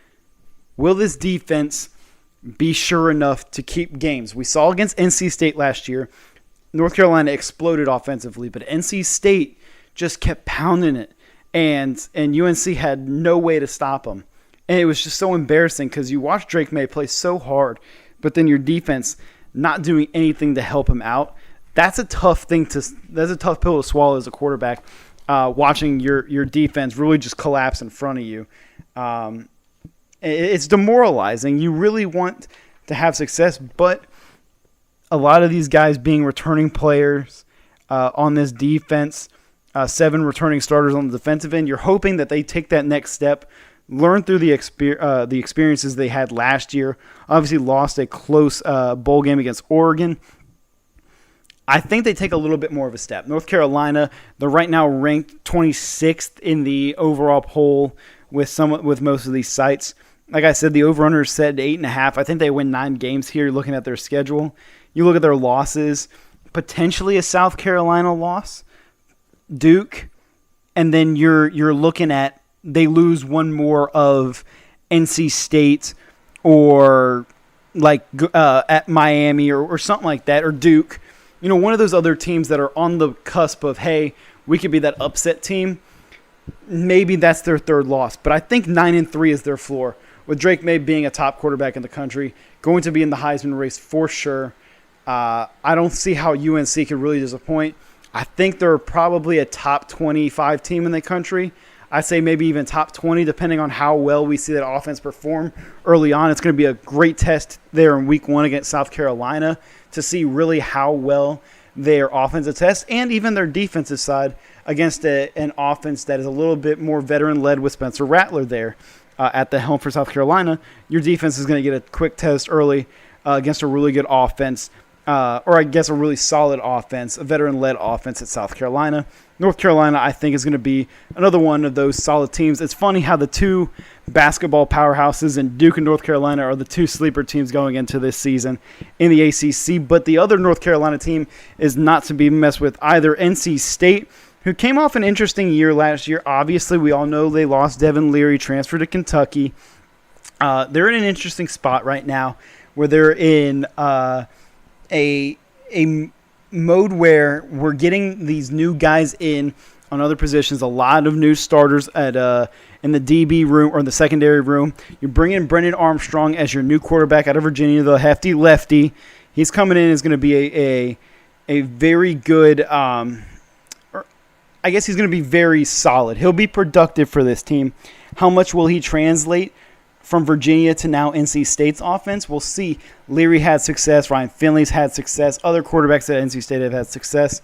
[SPEAKER 1] will this defense be sure enough to keep games? We saw against NC State last year, North Carolina exploded offensively, but NC State just kept pounding it, and UNC had no way to stop them. And it was just so embarrassing because you watch Drake May play so hard, but then your defense not doing anything to help him out. That's a tough pill to swallow as a quarterback, watching your defense really just collapse in front of you. It's demoralizing. You really want to have success, but a lot of these guys being returning players on this defense, 7 returning starters on the defensive end, you're hoping that they take that next step, learn through the experiences they had last year. Obviously lost a close bowl game against Oregon. I think they take a little bit more of a step. North Carolina, they're right now ranked 26th in the overall poll with most of these sites. Like I said, the over-under is set at 8.5. I think they win 9 games here looking at their schedule. You look at their losses, potentially a South Carolina loss, Duke, and then you're looking at they lose one more of NC State or like at Miami or something like that, or Duke. You know, one of those other teams that are on the cusp of, hey, we could be that upset team. Maybe that's their third loss. But I think 9-3 is their floor. With Drake May being a top quarterback in the country, going to be in the Heisman race for sure. I don't see how UNC can really disappoint. I think they're probably a top 25 team in the country. I'd say maybe even top 20, depending on how well we see that offense perform early on. It's going to be a great test there in week 1 against South Carolina to see really how well their offensive test and even their defensive side against an offense that is a little bit more veteran-led with Spencer Rattler there at the helm for South Carolina. Your defense is going to get a quick test early against a really good offense, or I guess a really solid offense, a veteran-led offense at South Carolina. North Carolina, I think, is going to be another one of those solid teams. It's funny how the two basketball powerhouses in Duke and North Carolina are the two sleeper teams going into this season in the ACC, but the other North Carolina team is not to be messed with either. NC State, who came off an interesting year last year. Obviously, we all know they lost Devin Leary, transferred to Kentucky. They're in an interesting spot right now where they're in a mode where we're getting these new guys in on other positions, a lot of new starters in the DB room or the secondary room. You bring in Brendan Armstrong as your new quarterback out of Virginia, the hefty lefty. He's coming in, is going to be a very good I guess he's going to be very solid. He'll be productive for this team. How much will he translate from Virginia to now NC State's offense? We'll see. Leary had success. Ryan Finley's had success. Other quarterbacks at NC State have had success.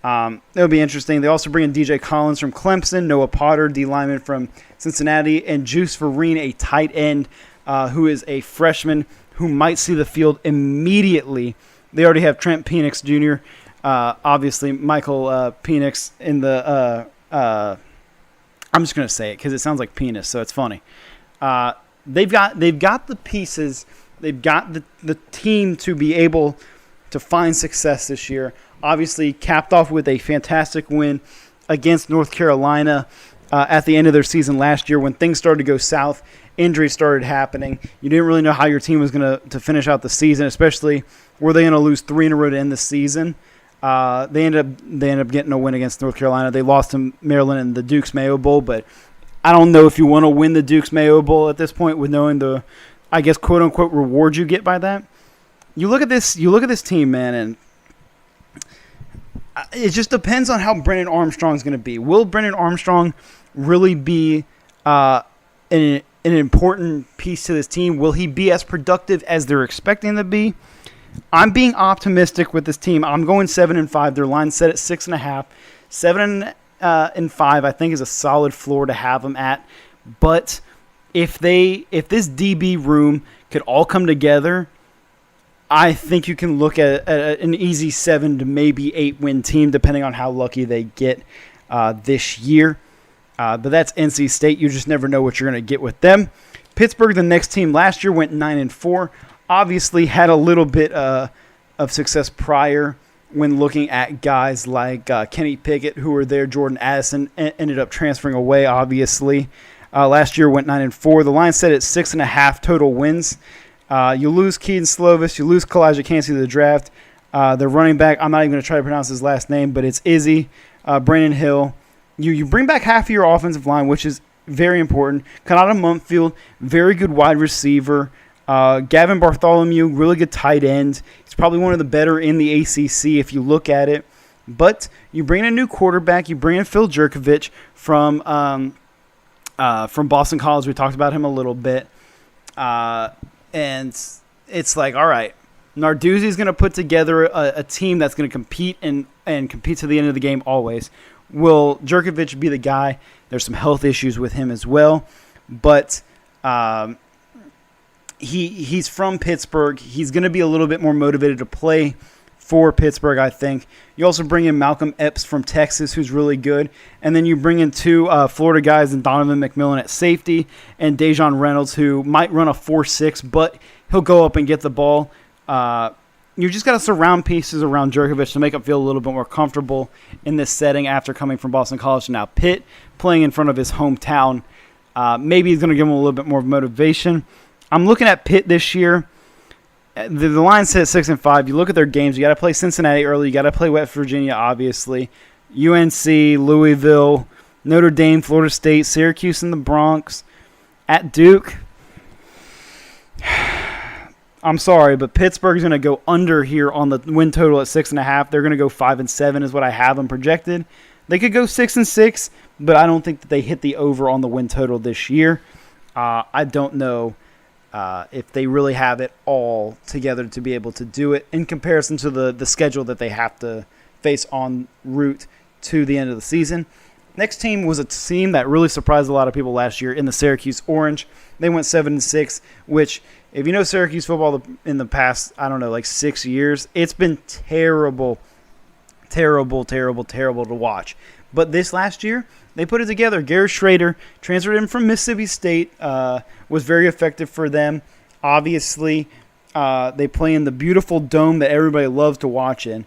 [SPEAKER 1] It'll be interesting. They also bring in DJ Collins from Clemson, Noah Potter, D lineman from Cincinnati, and Juice Vereen, a tight end who is a freshman who might see the field immediately. They already have Trent Penix Jr., Obviously, Michael Penix in the I'm just going to say it because it sounds like penis, so it's funny. They've got the pieces. They've got the team to be able to find success this year. Obviously, capped off with a fantastic win against North Carolina at the end of their season last year when things started to go south. Injuries started happening. You didn't really know how your team was going to finish out the season, especially were they going to lose 3 in a row to end the season. They ended up getting a win against North Carolina. They lost to Maryland in the Duke's Mayo Bowl, but I don't know if you want to win the Duke's Mayo Bowl at this point with knowing the, I guess, quote unquote reward you get by that. You look at this team, man, and it just depends on how Brennan Armstrong's going to be. Will Brennan Armstrong really be an important piece to this team? Will he be as productive as they're expecting him to be? I'm being optimistic with this team. I'm going 7-5. Their line's set at 6.5. 7-5, I think, is a solid floor to have them at. But if this DB room could all come together, I think you can look at an easy 7 to maybe 8 win team, depending on how lucky they get this year. But that's NC State. You just never know what you're going to get with them. Pittsburgh, the next team last year, went 9-4. Obviously had a little bit of success prior when looking at guys like Kenny Pickett, who were there. Jordan Addison ended up transferring away, obviously. Last year went 9-4. The line set at 6.5 total wins. You lose Keaton Slovis. You lose Kalijah Cansey to the draft. The running back, I'm not even going to try to pronounce his last name, but it's Izzy, Brandon Hill. You bring back half of your offensive line, which is very important. Kanata Mumpfield, very good wide receiver. Gavin Bartholomew, really good tight end. He's probably one of the better in the ACC if you look at it. But you bring in a new quarterback. You bring in Phil Jurkovec from Boston College. We talked about him a little bit. And it's like, all right, Narduzzi's going to put together a team that's going to compete and compete to the end of the game always. Will Jurkovec be the guy? There's some health issues with him as well. But he's from Pittsburgh. He's going to be a little bit more motivated to play for Pittsburgh, I think. You also bring in Malcolm Epps from Texas, who's really good. And then you bring in 2 Florida guys and Donovan McMillan at safety and Dejon Reynolds, who might run a 4.6, but he'll go up and get the ball. You just got to surround pieces around Jurkovec to make him feel a little bit more comfortable in this setting after coming from Boston College. Now Pitt playing in front of his hometown. Maybe he's going to give him a little bit more motivation. I'm looking at Pitt this year. The line says 6-5. You look at their games. You got to play Cincinnati early. You got to play West Virginia, obviously. UNC, Louisville, Notre Dame, Florida State, Syracuse, and the Bronx. At Duke. I'm sorry, but Pittsburgh's going to go under here on the win total at 6.5. They're going to go 5-7 is what I have them projected. They could go 6-6, but I don't think that they hit the over on the win total this year. I don't know if they really have it all together to be able to do it in comparison to the schedule that they have to face en route to the end of the season. Next team was a team that really surprised a lot of people last year in the Syracuse Orange. They went 7-6, which, if you know Syracuse football in the past, I don't know, like 6 years, it's been terrible to watch. But this last year, they put it together. Garrett Schrader transferred in from Mississippi State, was very effective for them. Obviously, they play in the beautiful dome that everybody loves to watch in.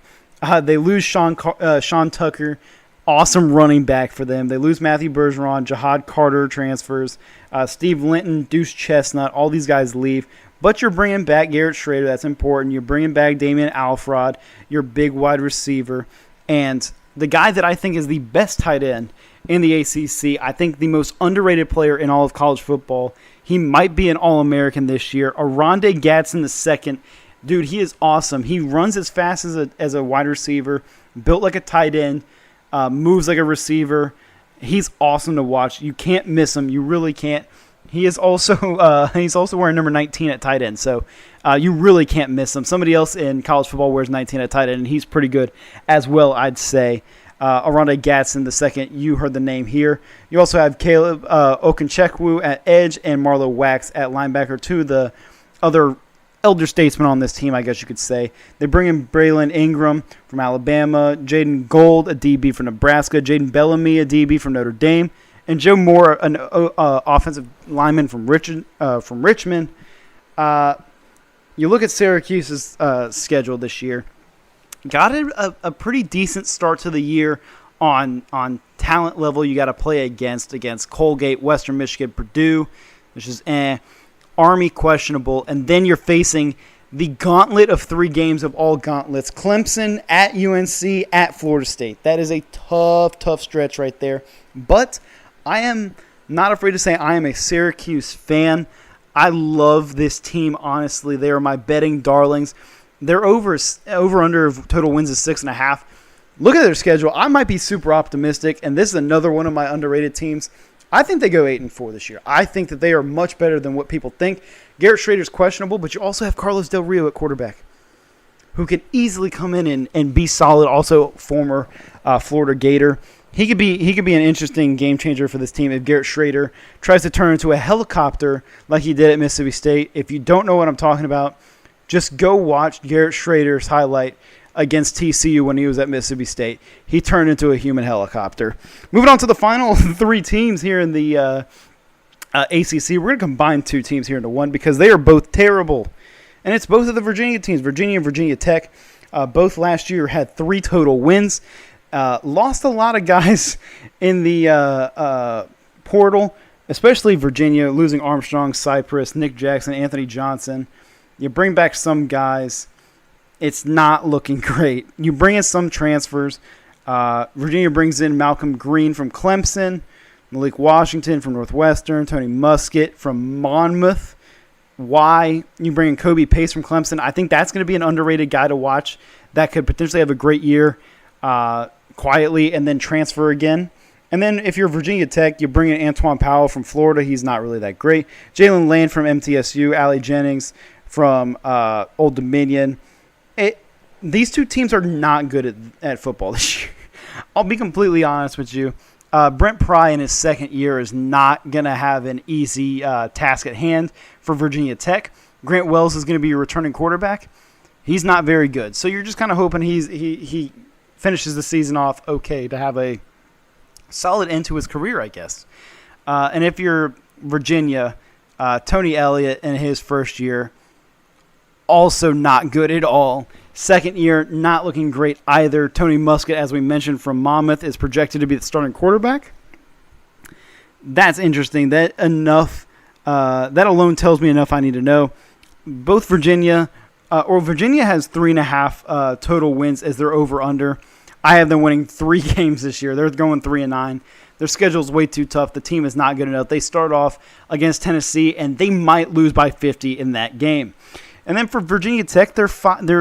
[SPEAKER 1] They lose Sean Tucker, awesome running back for them. They lose Matthew Bergeron, Jahad Carter transfers, Steve Linton, Deuce Chestnut, all these guys leave. But you're bringing back Garrett Schrader, that's important. You're bringing back Damian Alfrod, your big wide receiver. And the guy that I think is the best tight end in the ACC, I think the most underrated player in all of college football, he might be an All-American this year, Oronde Gadsden II. Dude, he is awesome. He runs as fast as a wide receiver, built like a tight end, moves like a receiver. He's awesome to watch. You can't miss him. You really can't. He is also he's also wearing number 19 at tight end, so you really can't miss him. Somebody else in college football wears 19 at tight end, and he's pretty good as well, I'd say. Oronde Gadsden II, you heard the name here. You also have Caleb Okunchekwu at edge and Marlo Wax at linebacker, two of the other elder statesman on this team, I guess you could say. They bring in Braylon Ingram from Alabama, Jaden Gold, a DB from Nebraska, Jaden Bellamy, a DB from Notre Dame, and Joe Moore, an offensive lineman from Richmond. You look at Syracuse's schedule this year. Got a pretty decent start to the year on talent level. You got to play against Colgate, Western Michigan, Purdue, which is Army questionable, and then you're facing the gauntlet of 3 games of all gauntlets: Clemson, at UNC, at Florida State. That is a tough stretch right there. But I am not afraid to say I am a Syracuse fan. I love this team, honestly. They are my betting darlings. Their over-under of total wins is 6.5. Look at their schedule. I might be super optimistic, and this is another one of my underrated teams. I think they go 8-4 this year. I think that they are much better than what people think. Garrett Schrader's questionable, but you also have Carlos Del Rio at quarterback, who could easily come in and be solid. Also, former Florida Gator. He could be an interesting game changer for this team if Garrett Schrader tries to turn into a helicopter like he did at Mississippi State. If you don't know what I'm talking about, just go watch Garrett Schrader's highlight against TCU when he was at Mississippi State. He turned into a human helicopter. Moving on to the final 3 teams here in the ACC. We're going to combine 2 teams here into one because they are both terrible. And it's both of the Virginia teams, Virginia and Virginia Tech. Both last year had 3 total wins. Lost a lot of guys in the portal, especially Virginia, losing Armstrong, Cypress, Nick Jackson, Anthony Johnson. You bring back some guys. It's not looking great. You bring in some transfers. Virginia brings in Malcolm Green from Clemson, Malik Washington from Northwestern, Tony Muskett from Monmouth. Why? You bring in Kobe Pace from Clemson. I think that's going to be an underrated guy to watch that could potentially have a great year quietly and then transfer again. And then if you're Virginia Tech, you bring in Antoine Powell from Florida. He's not really that great. Jalen Lane from MTSU, Allie Jennings from Old Dominion. These 2 teams are not good at football this year. I'll be completely honest with you. Brent Pry in his second year is not going to have an easy task at hand for Virginia Tech. Grant Wells is going to be your returning quarterback. He's not very good. So you're just kind of hoping he finishes the season off okay to have a solid end to his career, I guess. And if you're Virginia, Tony Elliott in his first year, also not good at all. Second year, not looking great either. Tony Muskett, as we mentioned, from Monmouth, is projected to be the starting quarterback. That's interesting. That alone tells me enough I need to know. Both Virginia has 3.5 total wins as their over-under. I have them winning 3 games this year. They're going 3-9. Their schedule's way too tough. The team is not good enough. They start off against Tennessee, and they might lose by 50 in that game. And then for Virginia Tech, their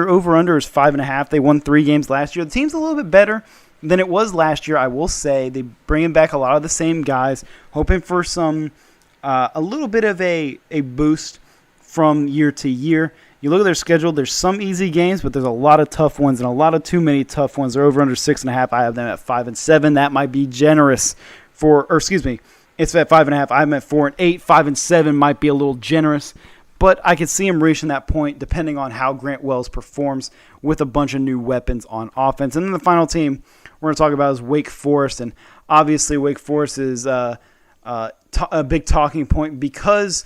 [SPEAKER 1] over-under is 5.5. They won 3 games last year. The team's a little bit better than it was last year, I will say. They bringing back a lot of the same guys, hoping for a little bit of a boost from year to year. You look at their schedule, there's some easy games, but there's a lot of tough ones and a lot of too many tough ones. They're over under 6.5. I have them at 5-7. That might be generous it's at 5.5. I'm at 4-8. 5-7 might be a little generous. But I could see him reaching that point depending on how Grant Wells performs with a bunch of new weapons on offense. And then the final team we're going to talk about is Wake Forest. And obviously Wake Forest is a big talking point because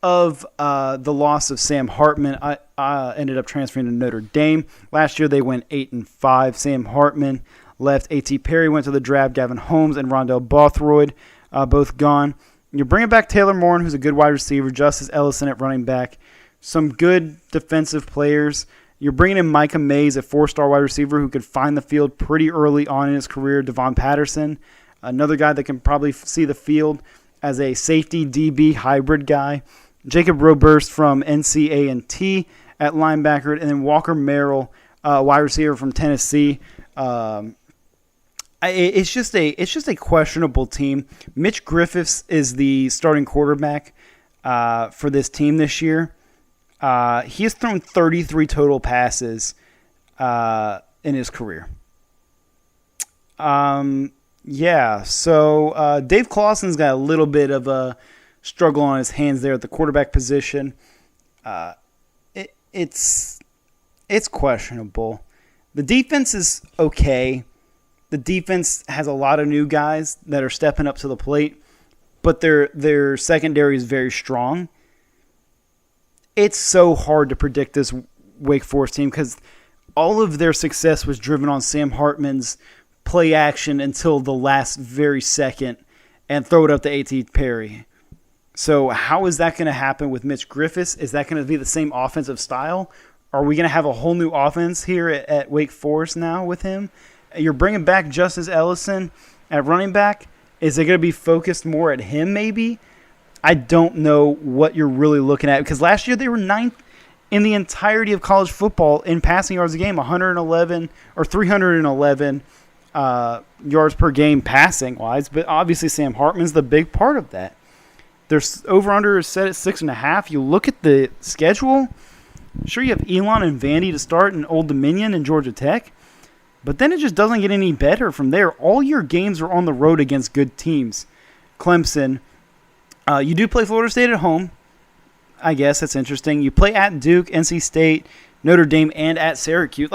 [SPEAKER 1] of the loss of Sam Hartman. I ended up transferring to Notre Dame. Last year they went 8-5. Sam Hartman left. A.T. Perry went to the draft. Gavin Holmes and Rondell Bothroyd both gone. You're bringing back Taylor Morin, who's a good wide receiver, Justice Ellison at running back, some good defensive players. You're bringing in Micah Mays, a 4-star wide receiver who could find the field pretty early on in his career. Devon Patterson, another guy that can probably see the field as a safety DB hybrid guy. Jacob Roburst from NCA&T at linebacker, and then Walker Merrill, wide receiver from Tennessee. It's just a questionable team. Mitch Griffiths is the starting quarterback for this team this year. He has thrown 33 total passes in his career. So Dave Clawson's got a little bit of a struggle on his hands there at the quarterback position. it's questionable. The defense is okay. The defense has a lot of new guys that are stepping up to the plate, but their secondary is very strong. It's so hard to predict this Wake Forest team because all of their success was driven on Sam Hartman's play action until the last very second and throw it up to A.T. Perry. So how is that going to happen with Mitch Griffiths? Is that going to be the same offensive style? Are we going to have a whole new offense here at Wake Forest now with him? You're bringing back Justice Ellison at running back. Is it going to be focused more at him maybe? I don't know what you're really looking at because last year they were ninth in the entirety of college football in passing yards a game, 111 or 311 yards per game passing wise. But obviously Sam Hartman's the big part of that. Their over-under is set at 6.5. You look at the schedule. Sure, you have Elon and Vandy to start in Old Dominion and Georgia Tech. But then it just doesn't get any better from there. All your games are on the road against good teams. Clemson. You do play Florida State at home. I guess that's interesting. You play at Duke, NC State, Notre Dame, and at Syracuse.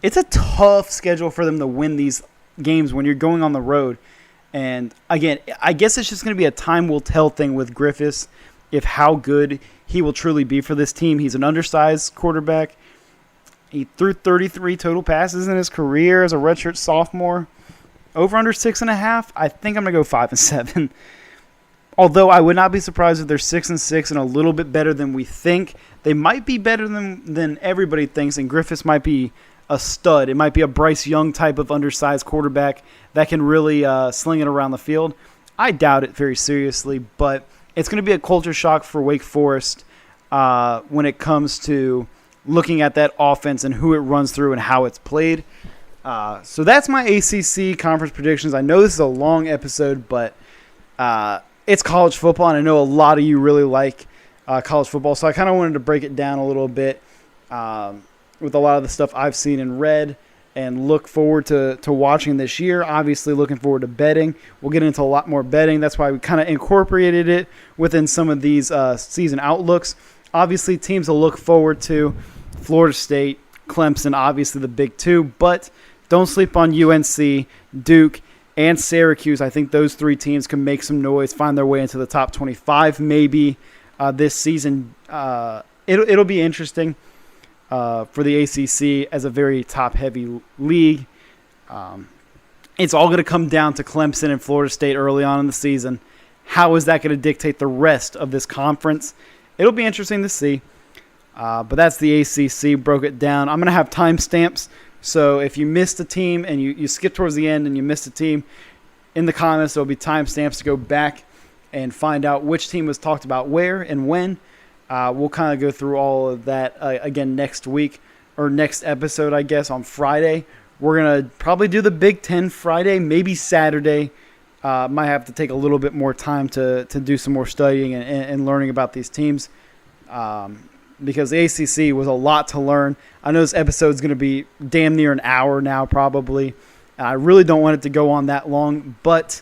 [SPEAKER 1] It's a tough schedule for them to win these games when you're going on the road. And, again, I guess it's just going to be a time will tell thing with Griffiths if how good he will truly be for this team. He's an undersized quarterback. He threw 33 total passes in his career as a redshirt sophomore. Over under 6.5. I think I'm going to go 5-7. Although I would not be surprised if they're 6-6 and a little bit better than we think. They might be better than everybody thinks, and Griffiths might be a stud. It might be a Bryce Young type of undersized quarterback that can really sling it around the field. I doubt it very seriously, but it's going to be a culture shock for Wake Forest when it comes to looking at that offense and who it runs through and how it's played. So that's my ACC conference predictions. I know this is a long episode, but it's college football, and I know a lot of you really like college football, so I kind of wanted to break it down a little bit with a lot of the stuff I've seen and read and look forward to watching this year. Obviously looking forward to betting. We'll get into a lot more betting. That's why we kind of incorporated it within some of these season outlooks. Obviously, teams to look forward to, Florida State, Clemson, obviously the big two, but don't sleep on UNC, Duke, and Syracuse. I think those three teams can make some noise, find their way into the top 25 maybe this season. It'll be interesting for the ACC as a very top-heavy league. It's all going to come down to Clemson and Florida State early on in the season. How is that going to dictate the rest of this conference? It'll be interesting to see. But that's the ACC. Broke it down. I'm going to have timestamps. So if you missed a team and you skip towards the end and you missed a team, in the comments there'll be timestamps to go back and find out which team was talked about where and when. We'll kind of go through all of that again next week or next episode, I guess, on Friday. We're going to probably do the Big Ten Friday, maybe Saturday. Might have to take a little bit more time to do some more studying and learning about these teams because the ACC was a lot to learn. I know this episode is going to be damn near an hour now probably. I really don't want it to go on that long, but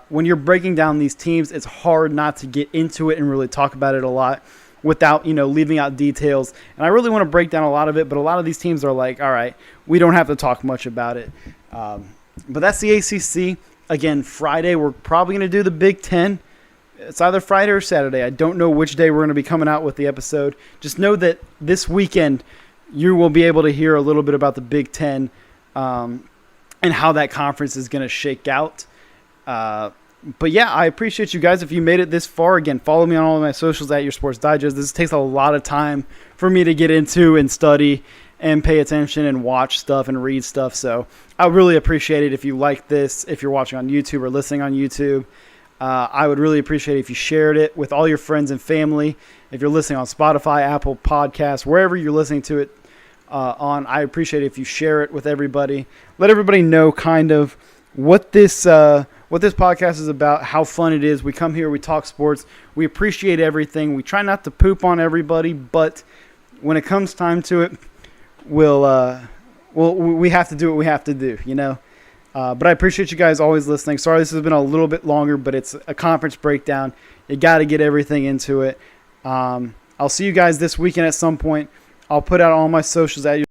[SPEAKER 1] when you're breaking down these teams, it's hard not to get into it and really talk about it a lot without, leaving out details. And I really want to break down a lot of it, but a lot of these teams are like, all right, we don't have to talk much about it. But that's the ACC. Again, Friday, we're probably going to do the Big Ten. It's either Friday or Saturday. I don't know which day we're going to be coming out with the episode. Just know that this weekend you will be able to hear a little bit about the Big Ten and how that conference is going to shake out. But, yeah, I appreciate you guys. If you made it this far, again, follow me on all of my socials at Your Sports Digest. This takes a lot of time for me to get into and study and pay attention and watch stuff and read stuff. So I really appreciate it if you like this, if you're watching on YouTube or listening on YouTube. I would really appreciate it if you shared it with all your friends and family. If you're listening on Spotify, Apple Podcasts, wherever you're listening to it on, I appreciate it if you share it with everybody. Let everybody know kind of what this podcast is about, how fun it is. We come here, we talk sports. We appreciate everything. We try not to poop on everybody, but when it comes time to it, we have to do what we have to do, But I appreciate you guys always listening. Sorry this has been a little bit longer, but it's a conference breakdown. You got to get everything into it. I'll see you guys this weekend at some point. I'll put out all my socials at you.